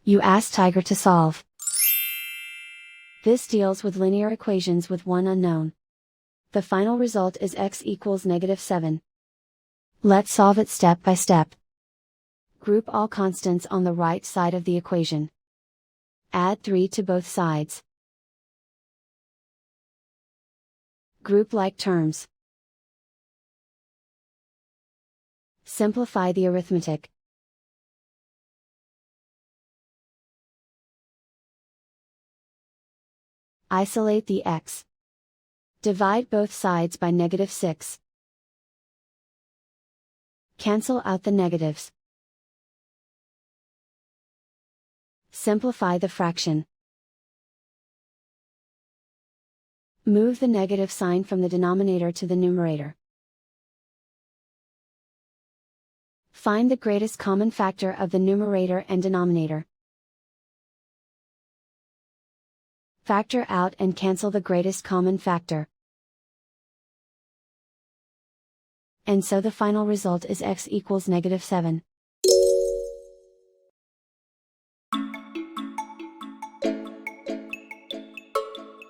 You ask Tiger to solve. This deals with linear equations with one unknown. The final result is x equals -7. Let's solve it step by step. Group all constants on the right side of the equation. Add 3 to both sides. Group like terms. Simplify the arithmetic. Isolate the x. Divide both sides by -6. Cancel out the negatives. Simplify the fraction. Move the negative sign from the denominator to the numerator. Find the greatest common factor of the numerator and denominator. Factor out and cancel the greatest common factor. And so the final result is x equals -7.